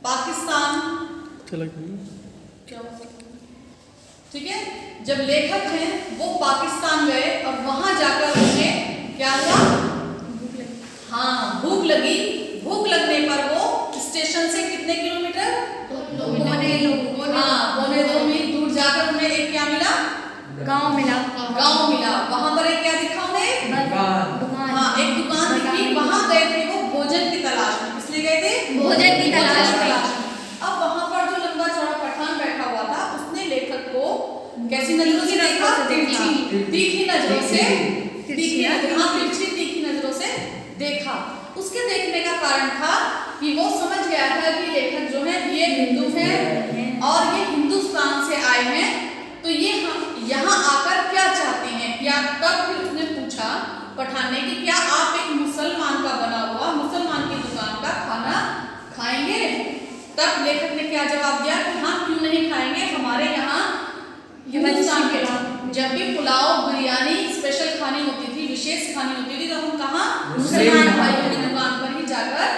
पाकिस्तान। क्या ठीक है, जब लेखक हैं वो पाकिस्तान गए और वहां जाकर उन्हें क्या हुआ, हाँ भूख लगी। भूख लगने पर वो स्टेशन से कितने किलोमीटर, पौने 2 मील दूर जाकर उन्हें एक क्या मिला, गांव मिला। वहां पर एक क्या दिखा उन्हें, हाँ एक दुकान दिखी। वहां गए थे वो भोजन की तलाश में। किस लिए गए थे, भोजन की तलाश में। अब वहां पर जो लंबा चौड़ा पठान बैठा हुआ था उसने लेखक को कैसी नजरों से देखा, तीखी नजरों से, तीखी नजरों से देखा। उसके देखने का कारण था कि वो समझ गया था कि लेखक जो है ये हिंदू हैं और ये हिंदुस्तान से आए हैं, तो ये हम यहाँ आकर क्या चाहते हैं। या तब फिर उसने पूछा पठान ने कि क्या आप एक मुसलमान का बना हुआ मुसलमान की दुकान का खाना खाएंगे। तब लेखक ने क्या जवाब दिया कि हाँ क्यों नहीं खाएंगे, हमारे यहाँ हिंदुस्तान के जब भी पुलाव बिरयानी स्पेशल खानी होती थी, विशेष खानी होती थी, तो हम कहाँ मुसलमान भाइयों की दुकान पर ही जाकर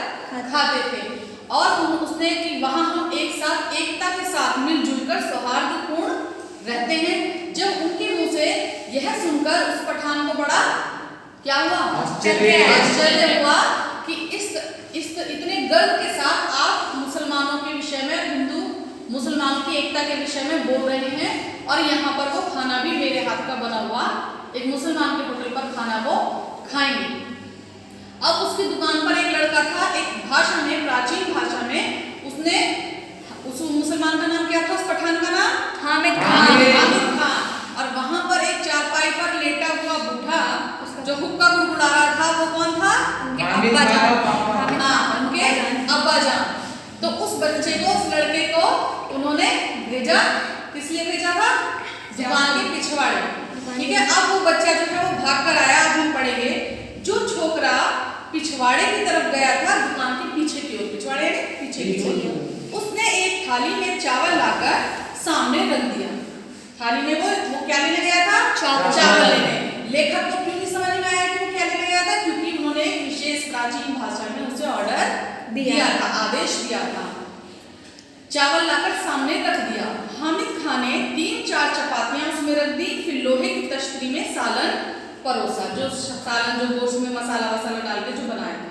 खाते थे। और उसने कि वहाँ हम एक साथ एकता के साथ मिलजुल कर सौहार्दपूर्ण रहते हैं। जब उनके मुंह से यह सुनकर उस पठान को बड़ा क्या हुआ, आश्चर्य हुआ कि इस इतने गर्व के साथ आप मुसलमानों के विषय में, हिंदू मुसलमानों की एकता के विषय में बोल रहे हैं और यहाँ पर वो खाना भी मेरे हाथ का बना हुआ एक मुसलमान के होटल पर खाना वो खाएंगे। अब उसकी दुकान पर एक लड़का था, एक भाषा में, प्राचीन भाषा में उसने उस मुसलमान का नाम क्या था, उस पठान का नाम हामिद खान। और वहां पर एक चारपाई पर लेटा हुआ बूढ़ा जो हुक्का गुड़गुड़ा रहा था वो कौन था, उनके अब्बा जान। हाँ उनके अब्बा जान। तो उस बच्चे को, उस लड़के को उन्होंने भेजा, किस लिए भेजा था, दुकान के पिछवाड़े। ठीक है, अब वो बच्चा जो है वो भाग कर आया। अब हम पढ़ेंगे जो छोकरा पिछवाड़े की तरफ गया था, दुकान के पीछे की ओर, पिछवाड़े ने पीछे की ओर, उसने एक थाली में चावल लाकर सामने रख दिया। थाली में वो क्या लेने गया था, चावल लेने। लेखक को क्यों नहीं समझ में आया कि वो क्या लेने गया था, क्योंकि उन्होंने एक विशेष प्राचीन भाषा में उसे ऑर्डर दिया था, आदेश दिया था। चावल लाकर सामने रख दिया। हामिद खान ने 3-4 चपातियां उसमें रख दी, फिर लोहे की तश्तरी में सालन परोसा, जो सालन जो गोश्त में मसाला वसाला डाल के जो बनाया था।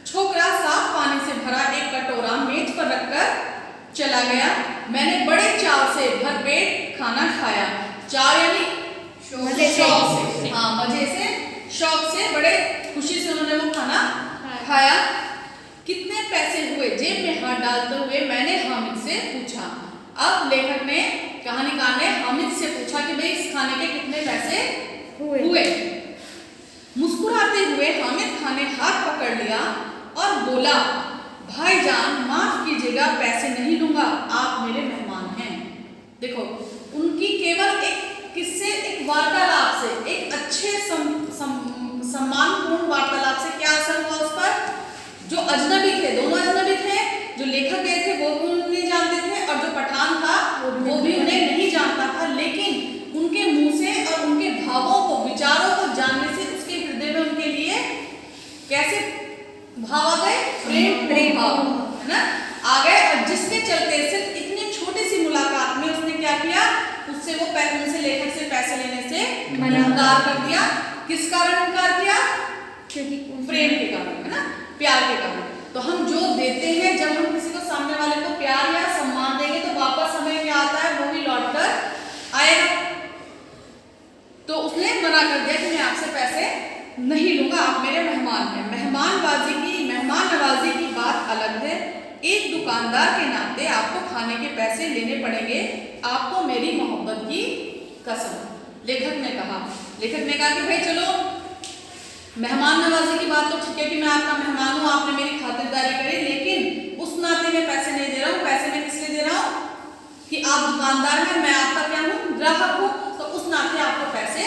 छोकरा साफ पानी से भरा एक कटोरा मेज पर रखकर चला गया। मैंने बड़े चाव से भरपेट खाना खाया। चाव यानी मजे से, हाँ मजे से, शौक से, बड़े खुशी से उन्होंने वो खाना खाया। कितने पैसे हुए, जेब में हाथ डालते हुए मैंने हामिद से पूछा। अब लेखक ने, कहानीकार ने हामिद से पूछा कि भाई इस खाने के कितने पैसे हुए। मुस्कुराते हुए हामिद खान ने हाथ पकड़ लिया और बोला, भाईजान माफ कीजिएगा, पैसे नहीं लूंगा, आप मेरे मेहमान हैं। देखो उनकी केवल एक किससे, एक वार्तालाप से, एक अच्छे सम्मानपूर्ण वार्तालाप से क्या असर हुआ उस पर। जो अजनबी थे, दोनों अजनबी थे, जो लेखक गए थे वो भी उन्हें नहीं जानते थे और जो पठान था वो भी उन्हें नहीं जानता था, लेकिन उनके मुंह से और उनके भावों को, विचारों को जानने से उसके हृदय में उनके लिए कैसे भाव आ गए, प्रेम भाव है ना, आ गए। और जिसके चलते सिर्फ इतनी छोटी सी मुलाकात में उसने क्या किया, उससे वो उनसे लेखक से पैसे लेने से इनकार कर दिया। किस कारण इनकार किया, क्योंकि प्रेम के कारण, है ना, प्यार के कारण। तो हम जो देते हैं, जब हम किसी को, सामने वाले को प्यार या सम्मान देंगे तो वापस हमें क्या आता है, वो ही लौट कर आएगा। तो उसने मना कर दिया कि मैं आपसे पैसे नहीं लूंगा, आप मेरे मेहमान हैं। मेहमान नवाजी की बात अलग है, एक दुकानदार के नाते आपको खाने के पैसे लेने पड़ेंगे, आपको मेरी मोहब्बत की कसम। लेखक ने कहा कि भाई चलो मेहमान नवाजी की बात तो ठीक है कि मैं आपका मेहमान हूँ, आपने मेरी खातिरदारी करी, लेकिन उस नाते मैं पैसे नहीं दे रहा हूँ। पैसे मैं किस लिए दे रहा हूँ कि आप दुकानदार हैं, मैं आपका क्या हूँ, ग्राहक हूँ, तो उस नाते आपको पैसे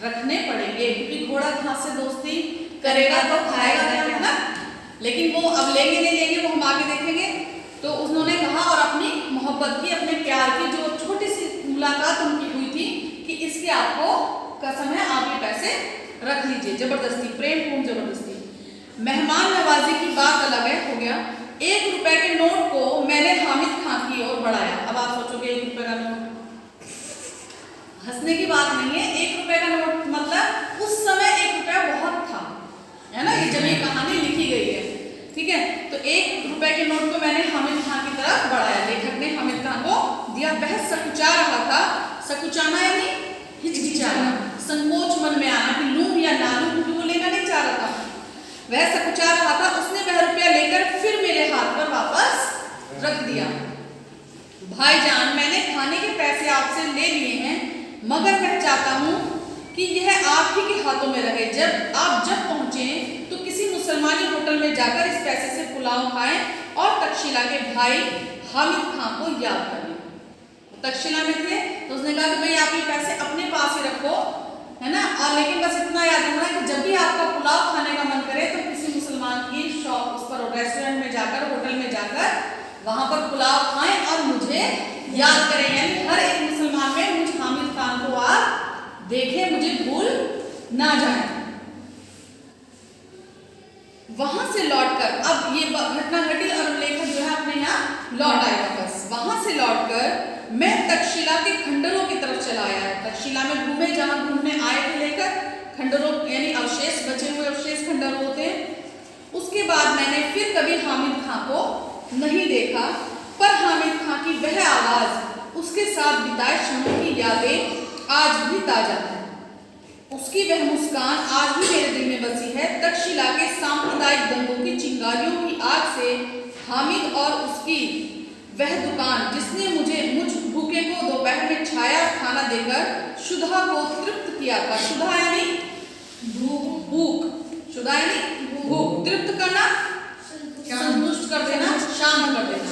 रखने पड़ेंगे, क्योंकि घोड़ा घास से दोस्ती करेगा तो खाएगा क्या, है ना। लेकिन वो अब लेंगे नहीं लेंगे वो हम आगे देखेंगे। तो उन्होंने कहा और अपनी मोहब्बत की, अपने प्यार की जो छोटी सी मुलाकात उनकी हुई थी कि इसके आपको कसम है, आप ये पैसे रख लीजिए। जबरदस्ती, प्रेमपूर्ण जबरदस्ती। मेहमान नवाजी की बात अलग है, हो गया। के नोट को मैंने हामिद खान की तरफ बढ़ाया। लेखक ने हामिद खान को दिया। वह सकुचा रहा था। सकुचाना यानी हिचकिचाना, संकोच मन में आना कि लूं या ना लूं, क्योंकि वो लेना नहीं चाह रहा था। वह सकुचा रहा था। उसने वह रुपया लेकर फिर मेरे हाथ पर वापस रख दिया। भाईजान, मैंने खाने के पैसे आपसे ले लिए हैं, मगर मैं चाहता हूँ कि यह आप ही के हाथों में रहे। जब पहुंचे तो किसी मुसलमानी होटल में जाकर इस पैसे से पुलाव खाएं और तक्षशिला के भाई हामिद खान को याद करें। तक्षशिला में थे तो उसने कहा कि भाई आप ये पैसे अपने पास ही रखो, है ना, और लेकिन बस इतना याद रखना कि जब भी आपका पुलाव खाने का मन करे तो किसी मुसलमान की शॉप, उस पर रेस्टोरेंट में जाकर, होटल में जाकर वहां पर पुलाव खाएं और मुझे याद करें। यानी हर एक मुसलमान में मुझ हामिद खान को आप देखें, मुझे भूल ना जाए। वहां से लौटकर, अब ये घटना घटी और लेखक जो है अपने यहाँ लौट आए वापस। वहां से लौटकर मैं तक्षशिला के खंडरों की तरफ चला आया। तक्षशिला में घूमे, जहां घूमने आए थे लेकर, खंडरों यानी अवशेष, बचे हुए अवशेष खंडर होते हैं। उसके बाद मैंने फिर कभी हामिद खान को नहीं देखा, पर हामिद खान की वह आवाज, उसके साथ बिताए क्षणों की यादें आज भी ताजा है। उसकी वह मुस्कान आज भी मेरे दिल में बसी है। तक्षशिला के सांप्रदायिक दंगों की चिंगारियों की आग से हामिद और उसकी वह दुकान, जिसने मुझ भूखे को दोपहर में छाया खाना देकर शुदा को तृप्त किया था। शुदा यानी भूख, शुदा यानी भूख, तृप्त करना, संतुष्ट कर देना, शांत कर देना।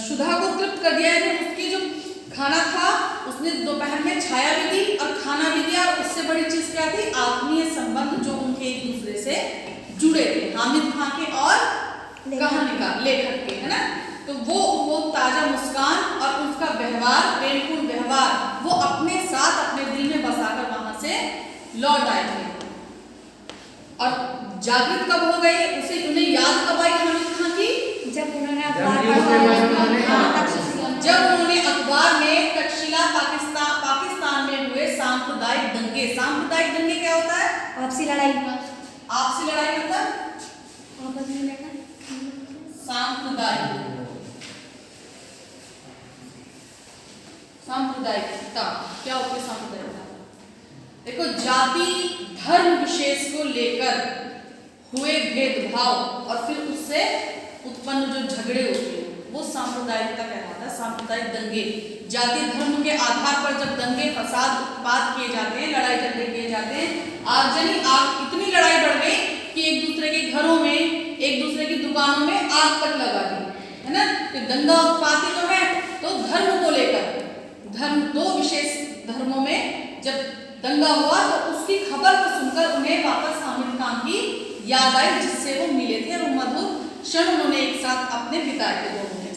शुदा को तृप्त कर दिया है। उसकी जो खाना था उसने दोपहर में छाया भी दी और खाना भी दिया। और उससे बड़ी चीज क्या थी? आत्मीय संबंध जो उनके एक दूसरे से जुड़े थे, हामिद खान के और कहानीकार लेखक के, है ना। तो वो ताजा मुस्कान और उसका व्यवहार, प्रेमपूर्ण व्यवहार, वो अपने साथ अपने दिल में बसाकर वहां से लौट आए थे। और जागृत कब हो गए उसे, उन्हें याद कब आई हामिद खान की? जब उन्होंने जब उन्होंने अखबार में तक्षशिला पाकिस्तान में हुए सांप्रदायिक दंगे। सांप्रदायिक दंगे क्या होता है? आपसी लड़ाई। आपसी लड़ाई मतलब सांप्रदायिकता क्या होती है? सांप्रदायिकता देखो, जाति धर्म विशेष को लेकर हुए भेदभाव और फिर उससे उत्पन्न जो झगड़े होते हैं वो सांप्रदायिकता कहलाता है। सांप्रदायिक दंगे, जाति धर्म के आधार पर जब दंगे फसाद उत्पाद किए जाते हैं, लड़ाई झगड़े किए जाते हैं, आगजनी आग, इतनी लड़ाई बढ़ गई कि एक दूसरे के घरों में, एक दूसरे की दुकानों में आग तक लगा दी, है ना। तो दंगा उत्पाती तो है, तो धर्म को लेकर, धर्म, दो विशेष धर्मों में जब दंगा हुआ तो उसकी खबर को सुनकर उन्हें वापस हामिद खान की याद आई, जिससे वो मिले थे और मधुर क्षण उन्होंने एक साथ अपने बिताए थे दोनों ने।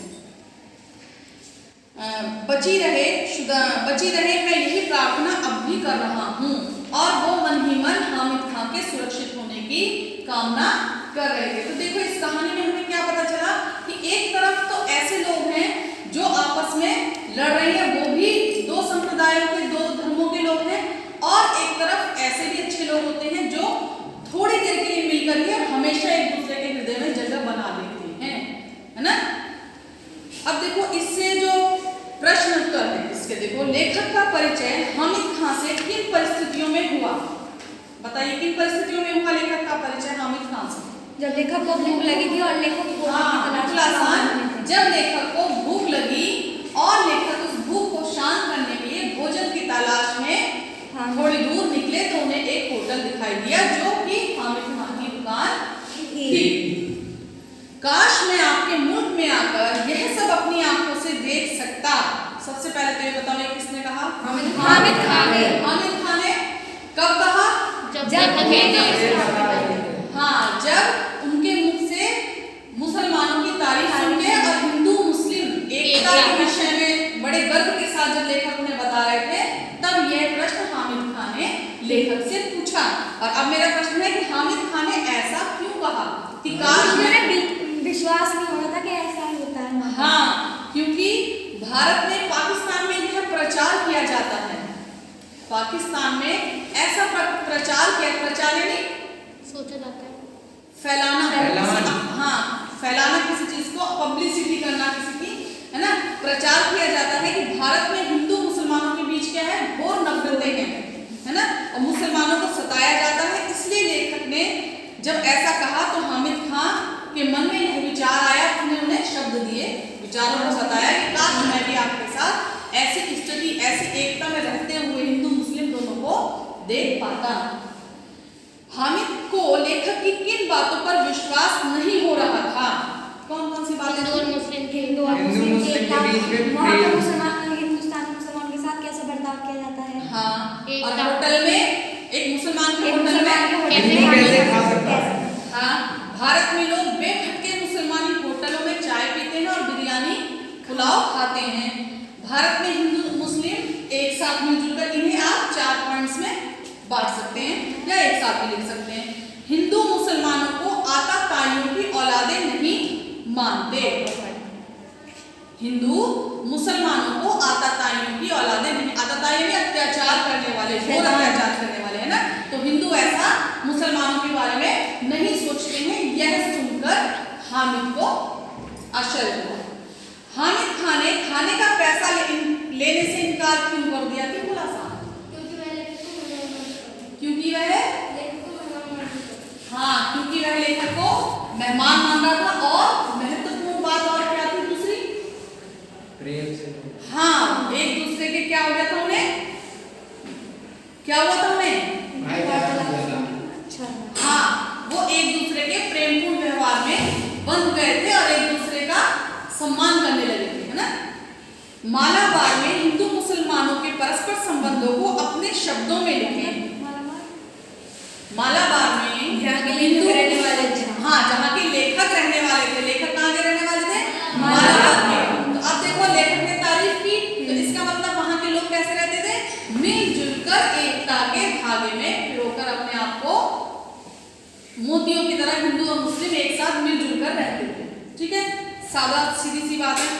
बची रहे मैं यही प्रार्थना अब भी कर रहा हूँ। और वो मन ही मन हामिद खान के सुरक्षित होने की कामना कर रहे थे। तो देखो इस कहानी में हमें क्या पता चला कि एक तरफ तो ऐसे लोग हैं जो आपस में लड़ रहे हैं, वो भी दो संप्रदायों के, दो धर्मों के लोग हैं, और एक तरफ ऐसे भी अच्छे लोग होते हैं जो थोड़ी देर के लिए मिलकर के हमेशा एक दूसरे के हृदय में जगह बना लेते हैं, है ना। अब देखो इससे जो प्रश्न उत्तर है इसके, देखो लेखक का परिचय हामिद खान से किन परिस्थितियों में हुआ? बताइए किन परिस्थितियों में हुआ लेखक का परिचय हामिद खान से? जब लेखक को भूख लगी थी और लेखक को जब लेखक को भूख लगी और लेखक उस भूख को शांत करने के लिए भोजन की तलाश में थोड़ी दूर निकले तो उन्हें एक होटल दिखाई दिया जो कि हामिद खान की दुकान थी। काश मैं आपके मुल्क में आकर यह सब अपनी आंखों से देख सकता। सबसे पहले तो ये बताओ ये किसने कहा? हामिद खान ने कब कहा? जब उनके मुख से मुसलमानों की तारीफ सुन के और हिंदू मुस्लिम एकता के विषय में बड़े गर्व के साथ जब लेखक उन्हें बता रहे थे, तब यह प्रश्न हामिद खान ने लेखक से पूछा। और अब मेरा प्रश्न है कि हामिद खान ने ऐसा क्यों कहा कि काश में विश्वास नहीं हो रहा था कि ऐसा होता है। हाँ, क्योंकि भारत में, पाकिस्तान में यह प्रचार किया जाता है। पाकिस्तान में ऐसा प्रचार यानी सोचा जाता है फैलाना। हाँ, लोग बेखटके मुसलमानी होटलों में चाय पीते हैं और बिरयानी पुलाव खाते हैं। भारत में हिंदू मुस्लिम एक साथ मिलजुल कर, इन्हें आप 4 पॉइंट्स में बांट सकते हैं या एक साथ भी लिख सकते हैं। हिंदू मुसलमानों को आताताइयों की औलादें नहीं मानते। हिंदू मुसलमानों को आताताइयों की औलादें नहीं, आताताई में अत्याचार करने वाले, घोर अत्याचार करने वाले, है ना। तो हिंदू ऐसा मुसलमानों के बारे में नहीं सोचते हैं। यह सुनकर हामिद को आश्चर्य हुआ। हामिद खान ने खाने का पैसा लेने से इनकार क्यों कर दिया? क्यों बोला सा? क्योंकि वह लेखक को मेहमान मान रहा था। और महत्वपूर्ण बात और क्या थी दूसरी? प्रेम से। हाँ, एक दूसरे के क्या हो गया था उन्हें? क्या हुआ था उन्हें? अच्छा। हाँ, वो एक दूसरे के प्रेमपूर्ण व्यवहार में बंध गए थे और एक दूसरे का सम्मान करने लगे थे, है ना। मालाबार में हिंदू मुसलमानों के परस्पर संबंधों को अपने शब्दों में लिखें। मालाबार में हिंदू रहने वाले थे। हाँ, जहाँ के लेखक रहने वाले थे। लेखक कहाँ के रहने वाले थे? मालाबार के। तो अब देखो, लेखक ने तारीफ की, तो इसका मतलब वहाँ के लोग कैसे रहते थे? मिलजुल कर एकता के धागे में पिरोकर अपने आप को मोतियों की तरह हिंदू और मुस्लिम एक साथ मिलजुल कर रहते थे। ठीक है, सादा सीधी सी बात है।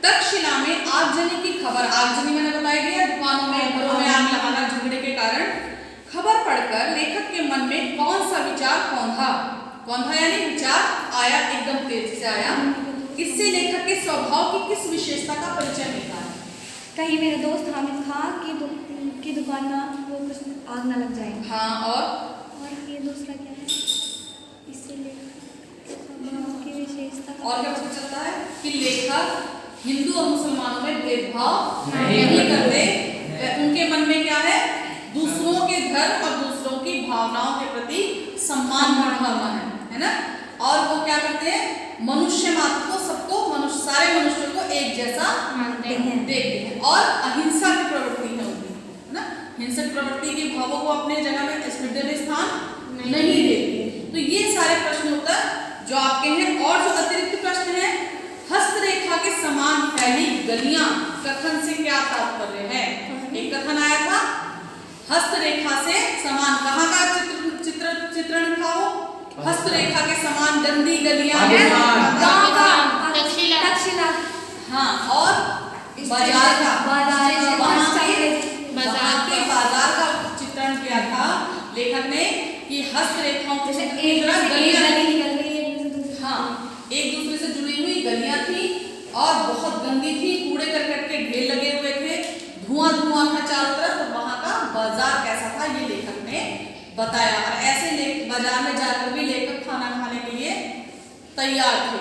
तक्षशिला में आगजनी की खबर, आगजनी मैंने बताया गया, दुकानों में घरों में आग लगाना झगड़े के कारण, खबर पढ़कर लेखक के मन में कौन सा विचार कौंधा यानी विचार आया, एकदम तेजी से आया। इससे लेखक के स्वभाव की किस विशेषता का परिचय मिलता है? कहीं मेरे दोस्त हामिद खान की दुकान में वो कुछ आग ना लग जाए। हाँ, और ये दूसरा क्या है? इससे स्वभाव की विशेषता और क्या पता चलता है कि लेखक हिंदू और मुसलमानों में भेदभाव नहीं करते। उनके मन में क्या है? दूसरों के धर्म और दूसरों की भावनाओं के प्रति सम्मान भावना है ना। और वो क्या करते हैं? मनुष्य मात्र को, सबको, सारे मनुष्यों को एक जैसा मानते हैं, देखते हैं। और अहिंसा की प्रवृत्ति है उनकी, है ना। हिंसक प्रवृत्ति के भावों को अपने जगह में हृदय में स्थान नहीं देते। तो ये सारे प्रश्न उत्तर जो आपके हैं। और जो अतिरिक्त प्रश्न है, हस्तरेखा के समान फैली गलियां कथन से क्या तात्पर्य है? एक कथन आया था, हस्तरेखा से समान, कहाँ का चित्रण था वो? हस्तरेखा के समान गंदी गलियां हैं गांव का, तक्षशिला। हाँ, और बाजार का, बाजार के बाजार का चित्रण किया था लेखक ने कि हस्तरेखाओं के एक गलियां निकल गई। हाँ, एक दूसरे से जुड़ी हुई गलियां थी और बहुत गंदी थी, कूड़े करकट के ढेर लगे हुए थे, धुआं था चारों तरफ। तो वहां का बाजार कैसा था ये लेखक ने बताया। और ऐसे बाजार में जाकर भी लेखक खाना खाने के लिए तैयार थे,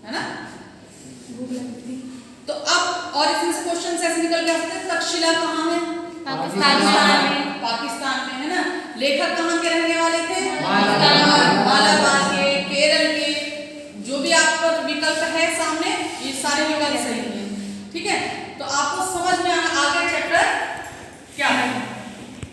है ना। तो अब और इसमें से क्वेश्चन ऐसे निकल के आते हैं, तक्षशिला कहाँ है? पाकिस्तान में। पाकिस्तान में, है ना। लेखक कहाँ के रहने वाले थे? मालाबार मालाबार के।